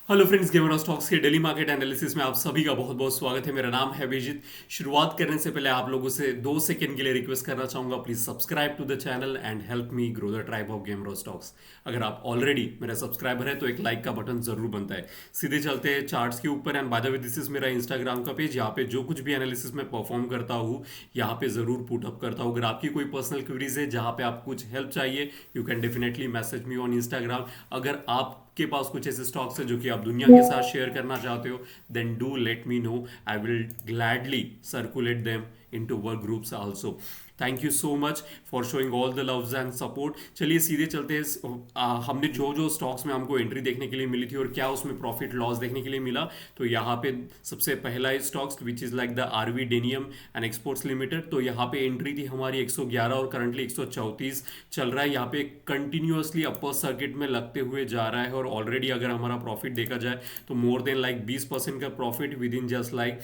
Hello friends, gamer stocks के daily market analysis में आप सभी का बहुत बहुत स्वागत है। मेरा नाम है अभिजीत। शुरुआत करने से पहले आप लोगों से 2 सेकंड के लिए रिक्वेस्ट करना चाहूंगा, please subscribe to the channel and help me grow the tribe of gamer stocks. अगर आप ऑलरेडी मेरा सब्सक्राइबर है तो एक लाइक का बटन जरूर बनता है। सीधे चलते हैं चार्ट्स के ऊपर। And by the way, this is मेरा इंस्टाग्राम का पेज। यहाँ पे जो कुछ भी एनालिसिस में परफॉर्म करता हूँ यहाँ पे जरूर पुट अप करता हूँ। अगर आपकी कोई पर्सनल क्वेरीज है जहाँ पे आप कुछ हेल्प चाहिए, you can definitely message me on Instagram. अगर आप के पास कुछ ऐसे स्टॉक्स है जो कि आप दुनिया के साथ शेयर करना चाहते हो, then do let me know. I will gladly circulate them into work groups also. Thank you so much for showing all the loves and support. चलिए सीधे चलते हैं। हमने जो जो स्टॉक्स में हमको एंट्री देखने के लिए मिली थी और क्या उसमें प्रॉफिट लॉस देखने के लिए मिला, तो यहाँ पे सबसे पहला stocks which is like the RV denim and exports limited. तो यहाँ पे एंट्री थी हमारी 111 और करंटली 134 चल रहा है। यहाँ पे कंटिन्यूअसली अपर सर्किट में लगते हुए जा रहा है और ऑलरेडी अगर हमारा प्रॉफिट देखा जाए तो मोर देन लाइक 20% का profit with in just like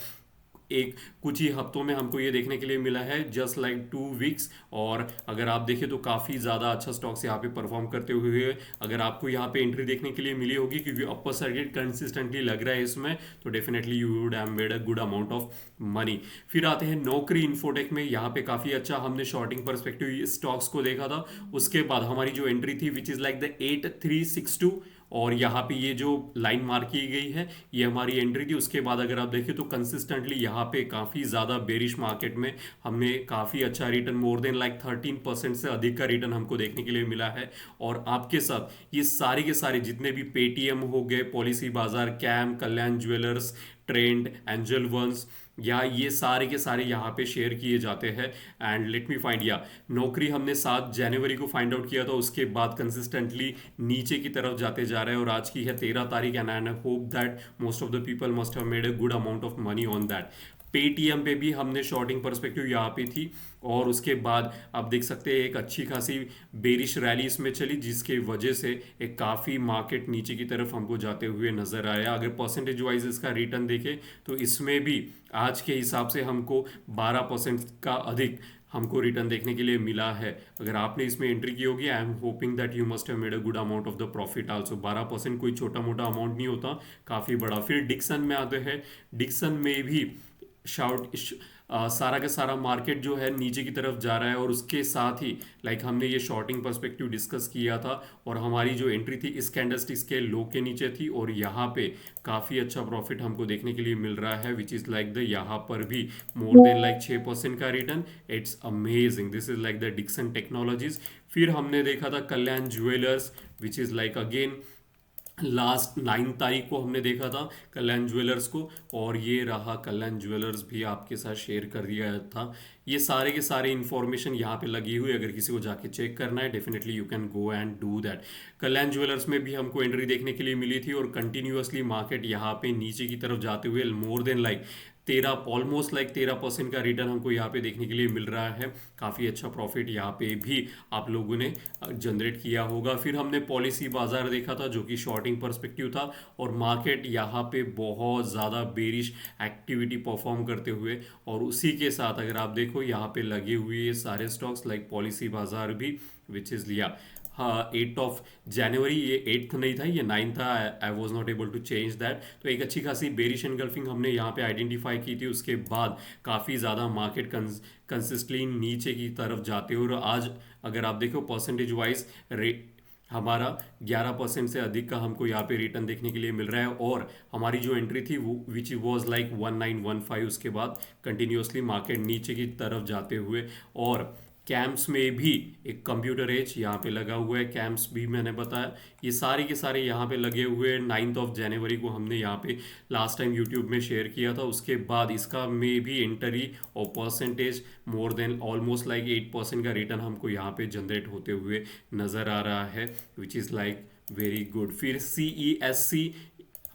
एक कुछ ही हफ्तों में हमको ये देखने के लिए मिला है, जस्ट लाइक 2 वीक्स। और अगर आप देखें तो काफ़ी ज़्यादा अच्छा स्टॉक्स यहाँ पे परफॉर्म करते हुए अगर आपको यहाँ पे एंट्री देखने के लिए मिली होगी, क्योंकि अपर सर्किट कंसिस्टेंटली लग रहा है इसमें, तो definitely you would have made a good amount of money. फिर आते हैं नौकरी इन्फोटेक में। यहाँ पे काफ़ी अच्छा हमने शॉर्टिंग परस्पेक्टिव स्टॉक्स को देखा था। उसके बाद हमारी जो एंट्री थी विच इज़ लाइक द 8362, और यहाँ पे ये जो लाइन मार्क की गई है ये हमारी एंट्री थी। उसके बाद अगर आप देखें तो कंसिस्टेंटली यहाँ पे काफ़ी ज़्यादा बेरिश मार्केट में हमने काफ़ी अच्छा रिटर्न, मोर देन लाइक 13% से अधिक का रिटर्न हमको देखने के लिए मिला है। और आपके साथ ये सारे के सारे जितने भी पेटीएम हो गए, पॉलिसी बाजार, कैम, कल्याण ज्वेलर्स, ट्रेंड, एंजल वंस, या ये सारे के सारे यहाँ पे शेयर किए जाते हैं। एंड लेट मी फाइंड, या नौकरी हमने 7 जनवरी को फाइंड आउट किया था। उसके बाद कंसिस्टेंटली नीचे की तरफ जाते जा रहे हैं और आज की है 13 तारीख। And I hope that most of the people must have made a good amount of money on that. Paytm पे भी हमने शॉर्टिंग परस्पेक्टिव यहाँ पे थी। और उसके बाद आप देख सकते हैं एक अच्छी खासी बेरिश रैली इसमें चली, जिसके वजह से एक काफ़ी मार्केट नीचे की तरफ हमको जाते हुए नजर आया। अगर परसेंटेज वाइज इसका रिटर्न देखें तो इसमें भी आज के हिसाब से हमको 12% का अधिक हमको रिटर्न देखने के लिए मिला है। अगर आपने इसमें एंट्री की होगी, आई am hoping that you must have made a good amount of the profit also. 12% कोई छोटा मोटा अमाउंट नहीं होता, काफ़ी बड़ा। फिर डिक्सन में आते हैं। डिक्सन में भी शाउट सारा का सारा मार्केट जो है नीचे की तरफ जा रहा है। और उसके साथ ही लाइक हमने ये शॉर्टिंग पर्सपेक्टिव डिस्कस किया था और हमारी जो एंट्री थी इस कैंडलस्टिक्स के लो के नीचे थी, और यहाँ पे काफ़ी अच्छा प्रॉफिट हमको देखने के लिए मिल रहा है विच इज़ लाइक द यहाँ पर भी मोर देन लाइक 6% का return. It's amazing. This is like the Dixon Technologies. फिर हमने देखा था Kalyan Jewellers which is like again last 9 तारीख को हमने देखा था कल्याण ज्वेलर्स को, और ये रहा कल्याण ज्वेलर्स भी आपके साथ शेयर कर दिया गया था। ये सारे के सारे इंफॉर्मेशन यहाँ पे लगी हुई है, अगर किसी को जाके चेक करना है definitely you can go and do that. Kalyan jewellers में भी हमको एंट्री देखने के लिए मिली थी और कंटिन्यूअसली मार्केट यहाँ पे नीचे की तरफ जाते हुए more than like 13, almost like 13% का रिटर्न हमको यहाँ पे देखने के लिए मिल रहा है। काफ़ी अच्छा प्रॉफिट यहाँ पे भी आप लोगों ने जनरेट किया होगा। फिर हमने पॉलिसी बाजार देखा था जो कि शॉर्टिंग पर्सपेक्टिव था, और मार्केट यहाँ पे बहुत ज़्यादा बेरिश एक्टिविटी परफॉर्म करते हुए, और उसी के साथ अगर आप देखो यहाँ पे लगे हुए ये सारे स्टॉक्स लाइक पॉलिसी बाजार भी विच इज़ लिया। हाँ, 8 जनवरी, ये 8th नहीं था, ये 9 था। I was not able to change that. तो एक अच्छी खासी बेरिश एनगल्फिंग हमने यहाँ पे आइडेंटिफाई की थी। उसके बाद काफ़ी ज़्यादा मार्केट कंसिस्टली नीचे की तरफ जाते हुए, और आज अगर आप देखो परसेंटेज वाइज हमारा 11% से अधिक का हमको यहाँ पे रिटर्न देखने के लिए मिल रहा है। और हमारी जो एंट्री थी वो विच वॉज लाइक 1915, उसके बाद कंटिन्यूसली मार्केट नीचे की तरफ जाते हुए। और कैंप्स में भी एक कंप्यूटर एज यहाँ पे लगा हुआ है, कैंप्स भी मैंने बताया। ये सारे के सारे यहाँ पे लगे हुए हैं। 9 जनवरी को हमने यहाँ पे लास्ट टाइम यूट्यूब में शेयर किया था। उसके बाद इसका में भी एंट्री और percentage more than almost like 8% का रिटर्न हमको यहाँ पे जनरेट होते हुए नज़र आ रहा है which is like very good. फिर CESC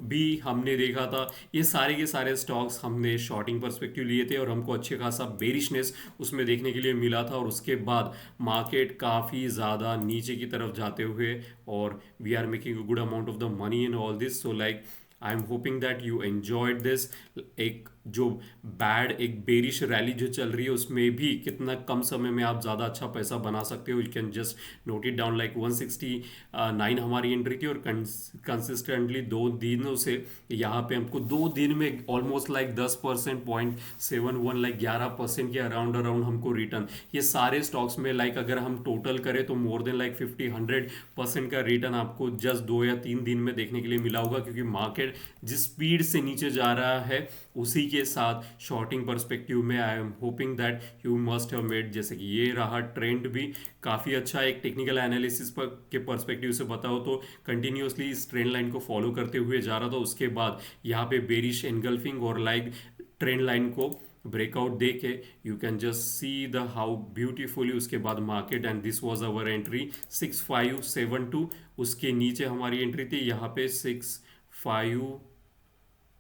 भी हमने देखा था। ये सारे के सारे स्टॉक्स हमने शॉर्टिंग पर्सपेक्टिव लिए थे और हमको अच्छे खासा बेरिशनेस उसमें देखने के लिए मिला था। और उसके बाद मार्केट काफ़ी ज़्यादा नीचे की तरफ जाते हुए, और we are making a good amount of the money in all this. So like I am hoping that you enjoyed this. एक जो बैड एक बेरिश रैली जो चल रही है उसमें भी कितना कम समय में आप ज़्यादा अच्छा पैसा बना सकते हो। You can just note it down, like 169 हमारी एंट्री थी और कंसिस्टेंटली 2 दिनों से यहाँ पे हमको 2 दिन में ऑलमोस्ट लाइक 10% 0.71 लाइक 11% के अराउंड अराउंड हमको रिटर्न, ये सारे स्टॉक्स में लाइक अगर हम टोटल करें तो मोर देन लाइक 50-100% का रिटर्न आपको जस्ट 2 या 3 दिन में देखने के लिए मिला होगा, क्योंकि मार्केट जिस स्पीड से नीचे जा रहा है उसी के साथ शॉर्टिंग पर्सपेक्टिव में आई am hoping that you must have made, जैसे कि ये रहा ट्रेंड भी काफ़ी अच्छा एक टेक्निकल एनालिसिस पर के पर्सपेक्टिव से बताओ तो कंटिन्यूसली इस ट्रेंड लाइन को फॉलो करते हुए जा रहा था। उसके बाद यहाँ पे बेरिश एनगल्फिंग और लाइक ट्रेंड लाइन को ब्रेकआउट दे के you can just see the how beautifully उसके बाद market, and this was our entry 6572। उसके नीचे हमारी एंट्री थी यहाँ पे 65,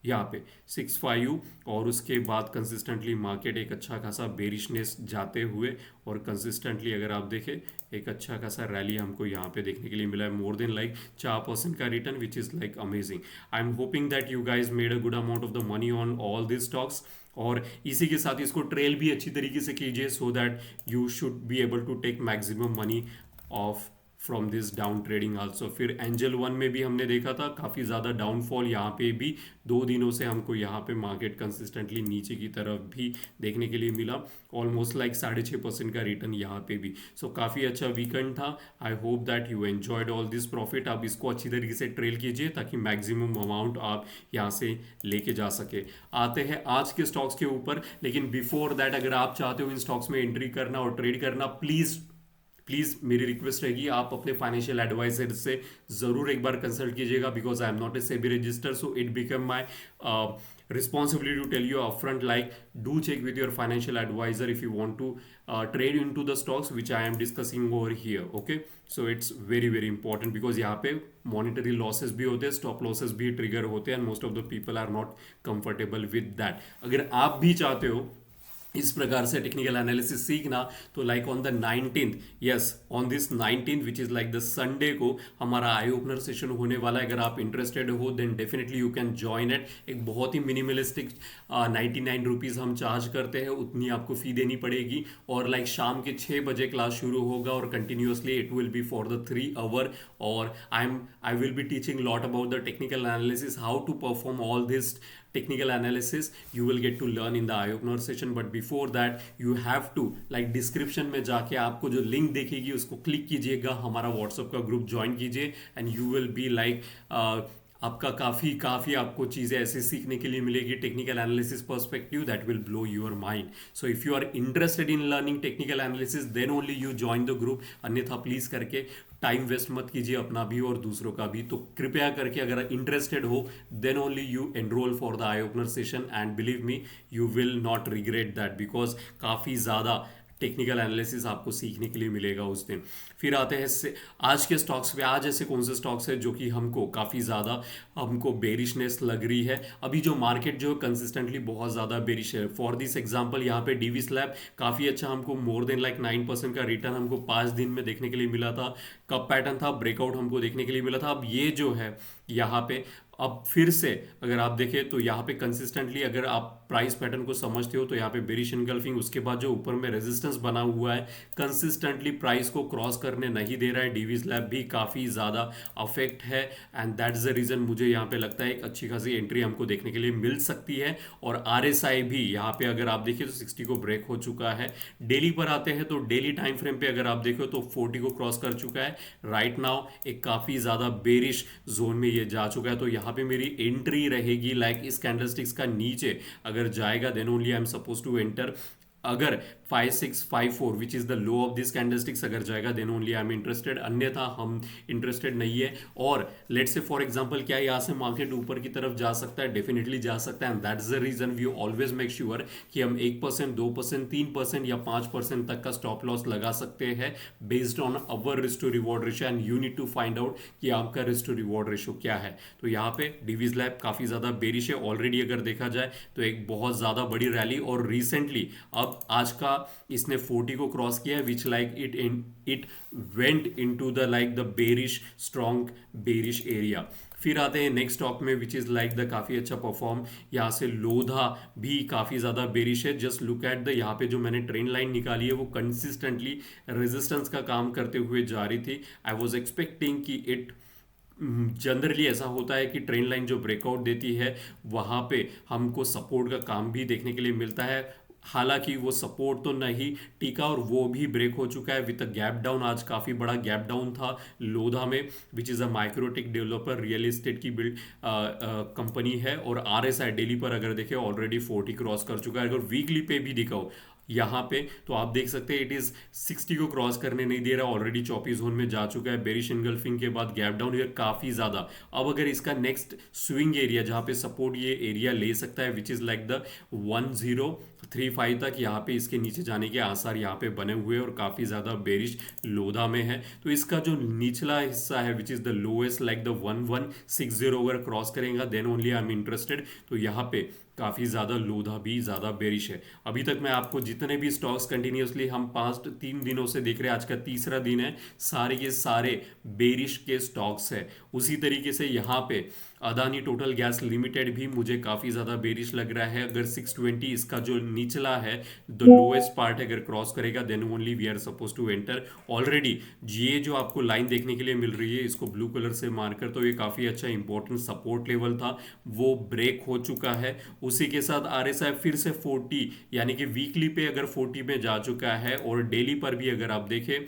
यहाँ पे 65, और उसके बाद कंसिस्टेंटली मार्केट एक अच्छा खासा बेरिशनेस जाते हुए और कंसिस्टेंटली अगर आप देखें एक अच्छा खासा रैली हमको यहाँ पे देखने के लिए मिला है, मोर देन लाइक 4% का return, which is like amazing. I am hoping that you guys made a good amount of the money on all this stocks, और इसी के साथ इसको ट्रेल भी अच्छी तरीके से कीजिए so that you should be able to take maximum money off from this down trading also. फिर एंजल वन में भी हमने देखा था काफ़ी ज़्यादा डाउनफॉल, यहाँ पे भी 2 दिनों से हमको यहाँ पे मार्केट कंसिस्टेंटली नीचे की तरफ भी देखने के लिए मिला, ऑलमोस्ट लाइक 6.5% का रिटर्न यहाँ पे भी। सो काफ़ी अच्छा वीकेंड था। I hope that you enjoyed all this profit. आप इसको अच्छी तरीके से ट्रेल कीजिए ताकि मैक्सिमम अमाउंट आप यहाँ से लेके जा सके। आते हैं आज के स्टॉक्स के ऊपर, लेकिन बिफोर दैट अगर आप चाहते हो इन स्टॉक्स में एंट्री करना और ट्रेड करना, प्लीज़ मेरी रिक्वेस्ट रहेगी आप अपने फाइनेंशियल एडवाइजर से ज़रूर एक बार कंसल्ट कीजिएगा, because I am not a SEBI register, so it become my responsibility to tell you upfront, like do check with your financial advisor if you want to trade into the stocks which I am discussing over here, okay? So it's very very important because यहाँ पे monetary losses भी होते हैं, stop losses भी trigger होते हैं, and most of the people are not comfortable with that। अगर आप भी चाहते हो इस प्रकार से टेक्निकल एनालिसिस सीखना तो like on the 19th, yes on this 19th which is like the Sunday को हमारा आई ओपनर सेशन होने वाला है। अगर आप इंटरेस्टेड हो then definitely you can join it. एक बहुत ही मिनिमलिस्टिक 99 रुपीज़ हम चार्ज करते हैं, उतनी आपको फ़ी देनी पड़ेगी, और लाइक शाम के 6 बजे क्लास शुरू होगा और continuously it will be for the 3 hour, और I will be teaching lot about the technical analysis, how to perform all this technical analysis you will get to learn in the eye opener session। but before that you have to like description में जाके आपको जो link देखेगी उसको click कीजिएगा, हमारा WhatsApp का group join कीजिए, and you will be like आपका काफ़ी आपको चीज़ें ऐसे सीखने के लिए मिलेगी technical analysis perspective that will blow your mind. So if you are interested in learning technical analysis then only you join the group, अन्यथा प्लीज़ करके टाइम वेस्ट मत कीजिए अपना भी और दूसरों का भी। तो कृपया करके अगर इंटरेस्टेड हो then only you enroll for the eye opener session, and believe me you will not regret that, because काफ़ी ज़्यादा टेक्निकल एनालिसिस आपको सीखने के लिए मिलेगा उस दिन। फिर आते हैं आज के स्टॉक्स पे। आज ऐसे कौन से स्टॉक्स हैं जो कि हमको काफ़ी ज़्यादा हमको बेरिशनेस लग रही है, अभी जो मार्केट जो कंसिस्टेंटली बहुत ज़्यादा बेरिश है। फॉर दिस एग्जांपल यहाँ पे डीवी स्लैब काफ़ी अच्छा हमको मोर देन लाइक 9% का रिटर्न हमको 5 दिन में देखने के लिए मिला था। कब पैटर्न था, ब्रेकआउट हमको देखने के लिए मिला था। अब ये जो है यहाँ पे अब फिर से अगर आप देखें तो यहाँ पे कंसिस्टेंटली अगर आप प्राइस पैटर्न को समझते हो तो यहाँ पे बेरिश एनगल्फिंग, उसके बाद जो ऊपर में रेजिस्टेंस बना हुआ है कंसिस्टेंटली प्राइस को क्रॉस करने नहीं दे रहा है। डीवी स्लैब भी काफ़ी ज़्यादा अफेक्ट है, and that is the reason मुझे यहाँ पे लगता है एक अच्छी खासी एंट्री हमको देखने के लिए मिल सकती है। और RSI भी यहाँ पे अगर आप देखिए तो 60 को ब्रेक हो चुका है। डेली पर आते हैं तो डेली टाइम फ्रेम पे अगर आप देखो तो 40 को क्रॉस कर चुका है। राइट नाउ एक काफ़ी ज़्यादा बेरिश जोन में ये जा चुका है, तो यहाँ पे मेरी एंट्री रहेगी लाइक इस कैंडलस्टिक्स का नीचे अगर जाएगा then only I am suppose to enter. अगर 5654 which is the low of this candlesticks अगर जाएगा then only I am interested, अन्यथा हम इंटरेस्टेड नहीं है। और लेट्स से फॉर एग्जांपल क्या यहाँ से मार्केट ऊपर की तरफ जा सकता है, डेफिनेटली जा सकता है, and that's the reason we always make sure कि हम 1%, 2%, 3% या 5% तक का स्टॉप लॉस लगा सकते हैं based on our risk to reward ratio, and you need to find out कि आपका रिस्क टू रिवॉर्ड रेशियो क्या है। तो यहाँ पे डीवी स्लैब काफ़ी ज़्यादा बेरिश है ऑलरेडी, अगर देखा जाए तो एक बहुत ज़्यादा बड़ी रैली, और रिसेंटली अब आज का इसने 40 को क्रॉस किया है which like it went into the like the bearish strong bearish area. फिर आते हैं नेक्स्ट स्टॉक में विच इज़ लाइक द काफ़ी अच्छा परफॉर्म। यहाँ से लोधा भी काफ़ी ज़्यादा बेरिश है। जस्ट लुक एट द यहाँ पे जो मैंने ट्रेंड लाइन निकाली है वो कंसिस्टेंटली रेजिस्टेंस का काम करते हुए जा रही थी। आई वॉज एक्सपेक्टिंग कि इट जनरली ऐसा होता है कि ट्रेंड लाइन जो ब्रेकआउट देती है वहाँ पे हमको सपोर्ट का काम भी देखने के लिए मिलता है। हालांकि वो सपोर्ट तो नहीं टिका और वो भी ब्रेक हो चुका है विद अ गैप डाउन। आज काफ़ी बड़ा गैप डाउन था लोधा में, which is a Microtek developer real estate की बिल्ड कंपनी है। और RSI डेली पर अगर देखें ऑलरेडी 40 क्रॉस कर चुका है। अगर वीकली पे भी दिखाओ यहाँ पे तो आप देख सकते हैं इट इज 60 को क्रॉस करने नहीं दे रहा, ऑलरेडी चौपी जोन में जा चुका है। बेरिश इनगल्फिंग के बाद गैप डाउन ये काफी ज्यादा। अब अगर इसका नेक्स्ट स्विंग एरिया जहां पे सपोर्ट ये एरिया ले सकता है विच इज लाइक द 1035 तक, यहाँ पे इसके नीचे जाने के आसार यहाँ पे बने हुए हैं और काफी ज्यादा बेरिश लोधा में है। तो इसका जो निचला हिस्सा है which is the lowest like the 1160 अगर क्रॉस करेगा then only I am interested. तो यहाँ पे काफ़ी ज़्यादा लोधा भी ज़्यादा बेरिश है। अभी तक मैं आपको जितने भी स्टॉक्स कंटिन्यूसली हम पास्ट 3 दिनों से देख रहे हैं, आज का तीसरा दिन है, सारे के सारे बेरिश के स्टॉक्स है। उसी तरीके से यहाँ पे अदानी टोटल गैस लिमिटेड भी मुझे काफ़ी ज़्यादा बेरिश लग रहा है। अगर 620 इसका जो निचला है द लोएस्ट पार्ट अगर क्रॉस करेगा then only we are suppose to enter. Already ये जो आपको लाइन देखने के लिए मिल रही है इसको ब्लू कलर से मारकर, तो ये काफ़ी अच्छा इंपॉर्टेंट सपोर्ट लेवल था, वो ब्रेक हो चुका है। उसी के साथ RSI फिर से 40 यानी कि वीकली पे अगर 40 में जा चुका है और डेली पर भी अगर आप देखें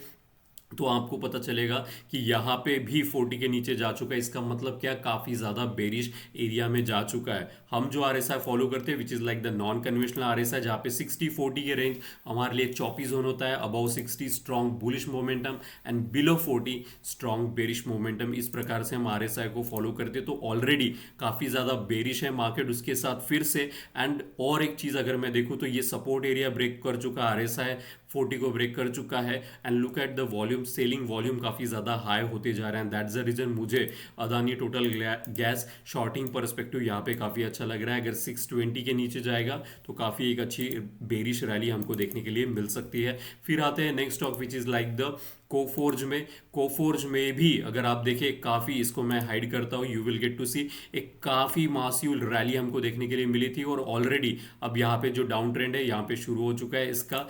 तो आपको पता चलेगा कि यहाँ पे भी 40 के नीचे जा चुका है। इसका मतलब क्या, काफ़ी ज़्यादा बेरिश एरिया में जा चुका है। हम जो RSI फॉलो करते हैं विच is like the non conventional RSI जहाँ पे 60-40 के रेंज हमारे लिए चॉपी जोन होता है। Above 60 strong bullish momentum and below 40 strong bearish momentum, इस प्रकार से हम RSI को फॉलो करते हैं। तो ऑलरेडी काफ़ी ज़्यादा बेरिश है मार्केट, उसके साथ फिर से एंड और एक चीज़ अगर मैं देखूँ तो ये सपोर्ट एरिया ब्रेक कर चुका, RSI 40 को ब्रेक कर चुका है। And look at the volume, selling volume काफ़ी ज़्यादा हाई होते जा रहे हैं। दैट्स द रीज़न मुझे Adani total gas shorting perspective यहाँ पे काफ़ी अच्छा लग रहा है। अगर 620 के नीचे जाएगा तो काफ़ी एक अच्छी बेरिश रैली हमको देखने के लिए मिल सकती है। फिर आते हैं next stock which is like the Coforge में। कोफोर्ज में भी अगर आप देखें काफ़ी, इसको मैं हाइड करता हूँ, यू विल गेट टू सी, एक काफ़ी मासिव रैली हमको देखने के लिए मिली थी और ऑलरेडी अब यहाँ पे जो डाउन ट्रेंड है यहाँ पे शुरू हो चुका है इसका।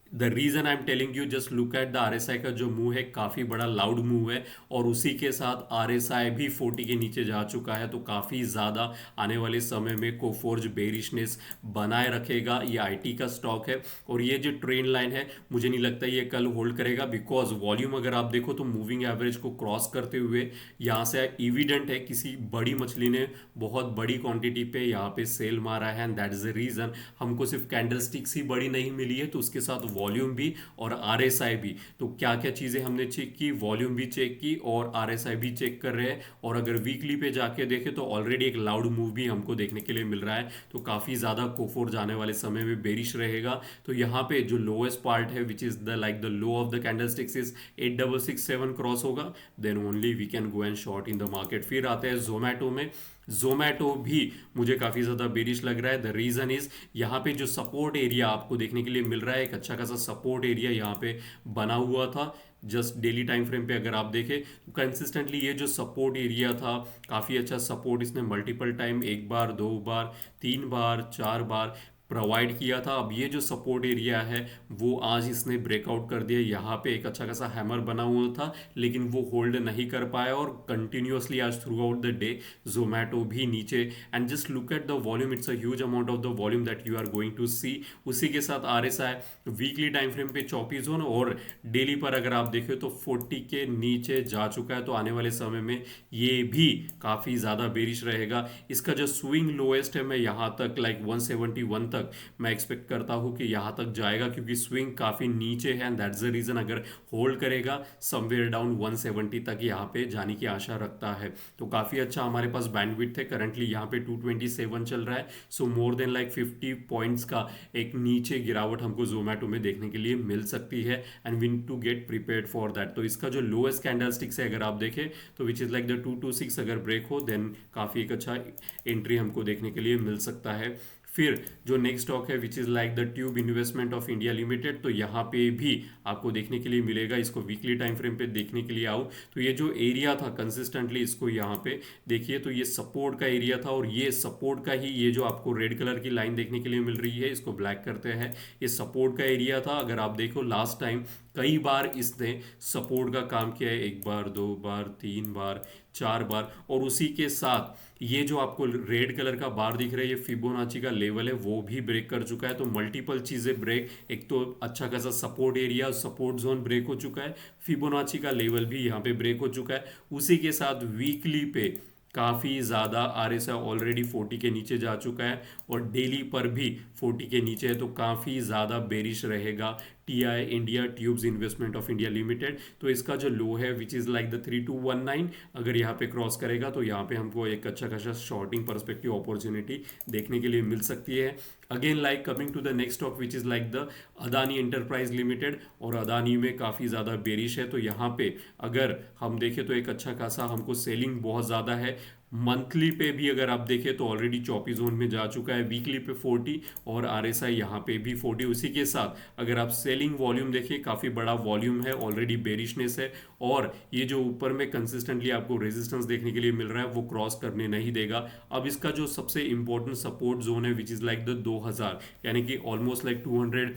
The reason I am telling you, just look at the RSI का जो मूव है काफ़ी बड़ा लाउड मूव है और उसी के साथ RSI भी 40 के नीचे जा चुका है। तो काफ़ी ज़्यादा आने वाले समय में कोफोर्ज बेरिशनेस बनाए रखेगा। ये IT का स्टॉक है और ये जो ट्रेंड लाइन है मुझे नहीं लगता ये कल होल्ड करेगा, बिकॉज वॉल्यूम अगर आप देखो तो मूविंग एवरेज को क्रॉस करते हुए यहाँ से एविडेंट है किसी बड़ी मछली ने बहुत बड़ी क्वांटिटी पे यहाँ पे सेल मारा है and that is the reason हमको सिर्फ कैंडल स्टिक्स ही बड़ी नहीं मिली है, तो उसके साथ वॉल्यूम भी और RSI भी। तो क्या क्या चीज़ें हमने चेक की, वॉल्यूम भी चेक की और RSI भी चेक कर रहे हैं। और अगर वीकली पे जाके देखें तो ऑलरेडी एक लाउड मूव भी हमको देखने के लिए मिल रहा है। तो काफ़ी ज़्यादा कोफोर जाने वाले समय में बेरिश रहेगा। तो यहाँ पे जो लोएस्ट पार्ट है which is the like the low of the candle sticks is 8667 cross होगा, then only we can go and short in the market. फिर आते हैं जोमैटो में। जोमैटो भी मुझे काफ़ी ज़्यादा बेरिश लग रहा है। द रीज़न इज़ यहाँ पे जो सपोर्ट एरिया आपको देखने के लिए मिल रहा है, एक अच्छा खासा सपोर्ट एरिया यहाँ पे बना हुआ था। जस्ट डेली टाइम फ्रेम पे अगर आप देखें तो कंसिस्टेंटली ये जो सपोर्ट एरिया था काफ़ी अच्छा सपोर्ट इसने मल्टीपल टाइम, एक बार, दो बार, तीन बार, चार बार प्रोवाइड किया था। अब ये जो सपोर्ट एरिया है वो आज इसने ब्रेकआउट कर दिया। यहाँ पे एक अच्छा खासा हैमर बना हुआ था लेकिन वो होल्ड नहीं कर पाया और कंटिन्यूसली आज throughout the day Zomato भी नीचे। And just look at the volume, it's a huge amount of the volume that you are going to see. उसी के साथ RSI वीकली टाइम फ्रेम पे 34 जोन और डेली पर अगर आप देखें तो 40 के नीचे जा चुका है। तो आने वाले समय में ये भी काफ़ी ज़्यादा बेरिश रहेगा। इसका जो स्विंग लोएस्ट है मैं यहाँ तक लाइक 171 तक मैं एक्सपेक्ट करता हूँ कि यहाँ तक जाएगा, क्योंकि स्विंग काफ़ी नीचे है एंड दैट्स द रीज़न अगर होल्ड करेगा समवेयर डाउन 170 तक यहाँ पे जाने की आशा रखता है। तो काफ़ी अच्छा हमारे पास बैंडविड्थ है। करंटली यहाँ पे 227 चल रहा है, सो मोर देन लाइक 50 पॉइंट्स का एक नीचे गिरावट हमको जोमैटो में देखने के लिए मिल सकती है and we need to get prepared for that. तो इसका जो लोएस्ट कैंडल स्टिक्स है अगर आप देखें तो विच इज़ लाइक द 226 अगर ब्रेक हो देन काफ़ी एक अच्छा एंट्री हमको देखने के लिए मिल सकता है। फिर जो नेक्स्ट स्टॉक है which is like the tube investment of India limited, तो यहाँ पे भी आपको देखने के लिए मिलेगा। इसको वीकली टाइम फ्रेम पे देखने के लिए आओ तो ये जो एरिया था कंसिस्टेंटली, इसको यहाँ पे देखिए तो ये सपोर्ट का एरिया था, और ये सपोर्ट का ही ये जो आपको रेड कलर की लाइन देखने के लिए मिल रही है, इसको ब्लैक करते हैं, ये सपोर्ट का एरिया था। अगर आप देखो लास्ट टाइम कई बार इसने सपोर्ट का काम किया है, एक बार, दो बार, तीन बार, चार बार, और उसी के साथ ये जो आपको रेड कलर का बार दिख रहा है, ये फिबोनाची का लेवल है, वो भी ब्रेक कर चुका है। तो मल्टीपल चीजें ब्रेक, एक तो अच्छा खासा support area, support zone break हो चुका है, फिबोनाची का लेवल भी यहाँ पे ब्रेक हो चुका है। उसी के साथ वीकली पे काफ़ी ज़्यादा RSI ऑलरेडी 40 के नीचे जा चुका है, और डेली पर भी 40 के नीचे है, तो काफ़ी ज़्यादा बेरिश रहेगा TI India tubes investment of India limited. तो इसका जो लो है विच इज़ लाइक द 3219, अगर यहाँ पे क्रॉस करेगा तो यहाँ पे हमको एक अच्छा खासा शॉर्टिंग परस्पेक्टिव अपॉर्चुनिटी देखने के लिए मिल सकती है। Again like coming to the next stock which is like the Adani enterprise limited, और अदानी में काफ़ी ज़्यादा बेरिश है। तो यहाँ पे अगर हम देखें तो एक अच्छा खासा हमको सेलिंग बहुत ज़्यादा है। मंथली पे भी अगर आप देखें तो ऑलरेडी चौपी जोन में जा चुका है, वीकली पे 40, और RSI यहाँ पे भी 40। उसी के साथ अगर आप सेलिंग वॉल्यूम देखिए, काफ़ी बड़ा वॉल्यूम है, ऑलरेडी बेरिशनेस है, और ये जो ऊपर में कंसिस्टेंटली आपको रेजिस्टेंस देखने के लिए मिल रहा है वो क्रॉस करने नहीं देगा। अब इसका जो सबसे इंपॉर्टेंट सपोर्ट जोन है विच इज़ लाइक द 2000, यानी कि ऑलमोस्ट लाइक 200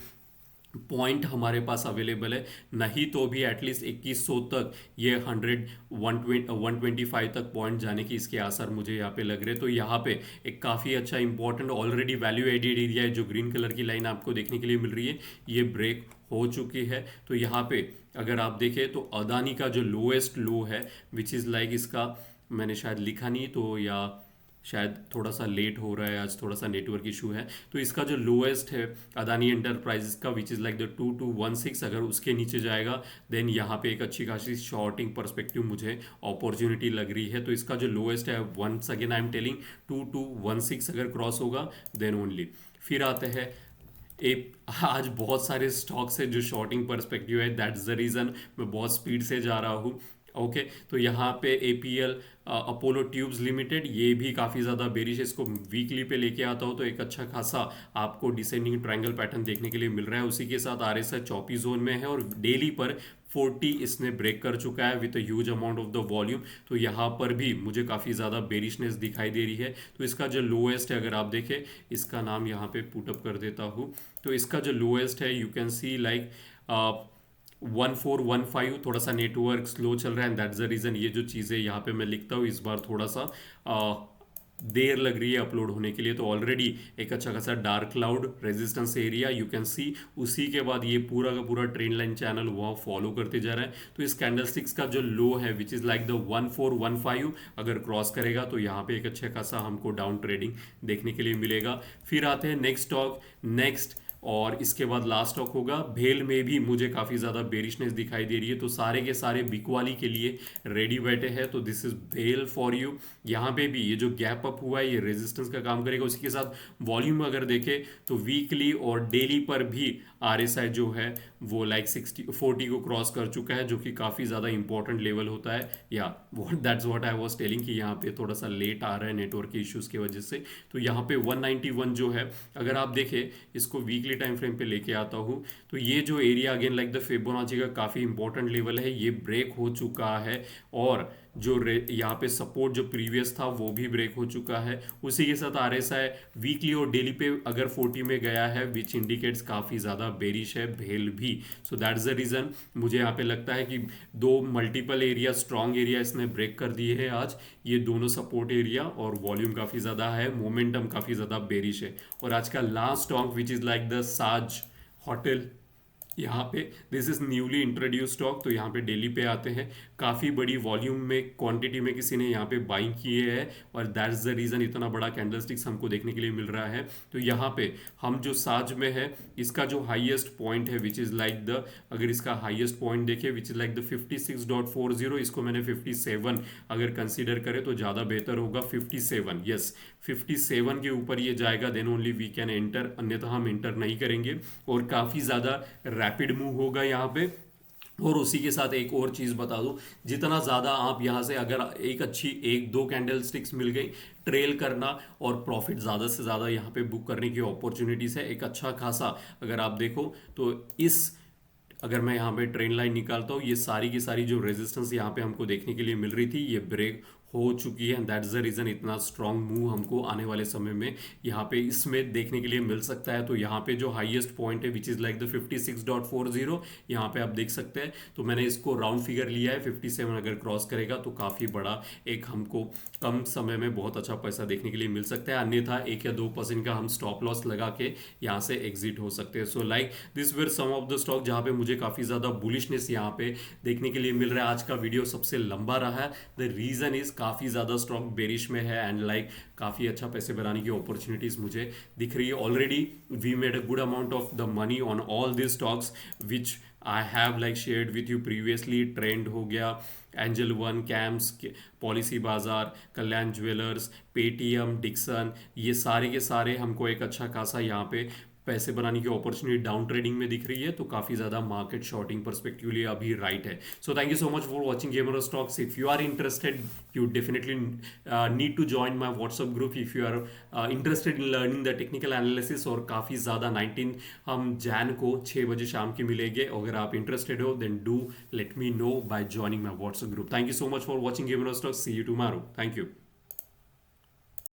पॉइंट हमारे पास अवेलेबल है, नहीं तो भी एटलीस्ट 2100 तक ये 125 तक पॉइंट जाने की इसके आसार मुझे यहाँ पे लग रहे। तो यहाँ पे एक काफ़ी अच्छा important already value added area है, जो ग्रीन कलर की लाइन आपको देखने के लिए मिल रही है, ये ब्रेक हो चुकी है। तो यहाँ पे अगर आप देखें तो अदानी का जो लोएस्ट लो है विच इज़ लाइक, इसका मैंने शायद लिखा नहीं, तो या शायद थोड़ा सा लेट हो रहा है, आज थोड़ा सा नेटवर्क इशू है। तो इसका जो लोएस्ट है अदानी एंटरप्राइजेस का विच इज़ लाइक द 2216, अगर उसके नीचे जाएगा देन यहाँ पे एक अच्छी खासी शॉर्टिंग परस्पेक्टिव मुझे अपॉर्चुनिटी लग रही है। तो इसका जो लोएस्ट है, once again I am telling, 2216 अगर क्रॉस होगा देन ओनली। फिर आते हैं आज बहुत सारे स्टॉक्स है जो शॉर्टिंग परस्पेक्टिव है, दैट्स द रीज़न मैं बहुत स्पीड से जा रहा हूँ। ओके तो यहाँ पे APL अपोलो ट्यूब्स लिमिटेड, ये भी काफ़ी ज़्यादा बेरिश है। इसको वीकली पे लेके आता हूँ तो एक अच्छा खासा आपको डिसेंडिंग ट्रायंगल पैटर्न देखने के लिए मिल रहा है। उसी के साथ RSI 34 जोन में है, और डेली पर 40 इसने ब्रेक कर चुका है with a huge amount of the volume. तो यहाँ पर भी मुझे काफ़ी ज़्यादा बेरिशनेस दिखाई दे रही है। तो इसका जो लोएस्ट है, अगर आप देखें, इसका नाम यहाँ पे पुटअप कर देता हूँ, तो इसका जो लोएस्ट है यू कैन सी लाइक 1415। थोड़ा सा नेटवर्क स्लो चल रहा है, एंड दैट्स द रीज़न ये जो चीज़ें यहाँ पे मैं लिखता हूँ इस बार थोड़ा सा देर लग रही है अपलोड होने के लिए। तो ऑलरेडी एक अच्छा खासा dark cloud resistance area you can see, उसी के बाद ये पूरा का पूरा ट्रेंड लाइन चैनल वहाँ फॉलो करते जा रहा है। तो इस कैंडलस्टिक्स का जो लो है विच इज़ लाइक द 1415, अगर क्रॉस करेगा तो यहाँ पे एक अच्छा खासा हमको डाउन ट्रेडिंग देखने के लिए मिलेगा। फिर आते हैं नेक्स्ट स्टॉक, और इसके बाद लास्ट स्टॉक होगा भेल। में भी मुझे काफ़ी ज़्यादा बेरिशनेस दिखाई दे रही है, तो सारे के सारे बिकवाली के लिए रेडी बैठे हैं। तो दिस इज भेल फॉर यू। यहाँ पे भी ये जो गैप अप हुआ है ये रेजिस्टेंस का काम करेगा। उसी के साथ वॉल्यूम अगर देखें तो वीकली और डेली पर भी RSI जो है वो लाइक 40 को क्रॉस कर चुका है, जो कि काफ़ी ज़्यादा इंपॉर्टेंट लेवल होता है। या that's what I was telling कि यहाँ पे थोड़ा सा लेट आ रहा है नेटवर्क के इश्यूज़ की वजह से। तो यहाँ पे 191 जो है, अगर आप देखें इसको वीकली टाइम फ्रेम पे लेके आता हूँ, तो ये जो area again like the Fibonacci का काफ़ी इंपॉर्टेंट लेवल है, ये ब्रेक हो चुका है। और जो यहाँ पे सपोर्ट जो प्रीवियस था वो भी ब्रेक हो चुका है। उसी के साथ RSI वीकली और डेली पे अगर 40 में गया है विच इंडिकेट्स काफ़ी ज़्यादा बेरिश है भेल भी। सो दैट्स द रीज़न मुझे यहाँ पे लगता है कि दो मल्टीपल एरिया, स्ट्रॉन्ग एरिया इसने ब्रेक कर दिए हैं आज, ये दोनों सपोर्ट एरिया, और वॉल्यूम काफ़ी ज़्यादा है, मोमेंटम काफ़ी ज़्यादा बेरिश है। और आज का last stock which is like the साज होटल, यहाँ पे this is newly introduce stock. तो यहाँ पे डेली पे आते हैं, काफ़ी बड़ी वॉल्यूम में क्वांटिटी में किसी ने यहाँ पे बाइंग किए हैं, और दैट्स द रीज़न इतना बड़ा कैंडलस्टिक्स हमको देखने के लिए मिल रहा है। तो यहाँ पे हम जो साज में है, इसका जो हाईएस्ट पॉइंट है विच इज़ लाइक द, अगर इसका हाईएस्ट पॉइंट देखें विच इज़ लाइक द 56.40, इसको मैंने 57 अगर कंसीडर करें तो ज़्यादा बेहतर होगा। 57, यस 57 के ऊपर ये जाएगा then only we can enter, अन्यथा हम एंटर नहीं करेंगे। और काफ़ी ज़्यादा रैपिड मूव होगा यहाँ पे, और उसी के साथ एक और चीज़ बता दूं, जितना ज़्यादा आप यहाँ से अगर एक अच्छी एक दो कैंडल स्टिक्स मिल गई, ट्रेल करना और प्रॉफिट ज़्यादा से ज़्यादा यहाँ पे बुक करने की अपॉर्चुनिटीज़ है एक अच्छा खासा। अगर आप देखो तो इस अगर मैं यहाँ पे ट्रेन लाइन निकालता हूँ, ये सारी की सारी जो रेजिस्टेंस यहाँ पे हमको देखने के लिए मिल रही थी, ये ब्रेक हो चुकी है। दैट्स द रीज़न इतना स्ट्रांग मूव हमको आने वाले समय में यहाँ पे इसमें देखने के लिए मिल सकता है। तो यहाँ पे जो हाईएस्ट पॉइंट है विच इज़ लाइक द 56.40, यहाँ पे आप देख सकते हैं। तो मैंने इसको राउंड फिगर लिया है, 57 अगर क्रॉस करेगा तो काफ़ी बड़ा एक हमको कम समय में बहुत अच्छा पैसा देखने के लिए मिल सकता है। अन्यथा 1 या 2% का हम स्टॉप लॉस लगा के यहाँ से एग्जिट हो सकते हैं। So like this were some of the stock जहाँ पे मुझे काफ़ी ज़्यादा बुलिशनेस यहाँ पे देखने के लिए मिल रहा है। आज का वीडियो सबसे लंबा रहा है, द रीज़न इज़ काफ़ी ज़्यादा स्टॉक बेरिश में है एंड लाइक काफ़ी अच्छा पैसे बनाने की अपॉर्चुनिटीज़ मुझे दिख रही है। Already we made a good amount of the money on all this stocks which I have like shared with you previously. Trend हो गया, एंजल वन, कैम्स, पॉलिसी बाजार, कल्याण ज्वेलर्स, पेटीएम, डिक्सन, ये सारे के सारे हमको एक अच्छा खासा यहाँ पे पैसे बनाने की अपॉर्चुनिटी डाउन ट्रेडिंग में दिख रही है। तो काफ़ी ज़्यादा मार्केट शॉर्टिंग परस्पेक्टिव लिए अभी राइट है। So thank you so much for watching gamer stocks. If you are interested you definitely need to join my WhatsApp group if you are interested in learning the technical analysis. और काफ़ी ज़्यादा 19 हम जैन को 6 बजे शाम के मिलेंगे। अगर आप इंटरेस्टेड हो then do let me know by joining my WhatsApp group. Thank you so much for watching gamer stocks. See you tomorrow. Thank you.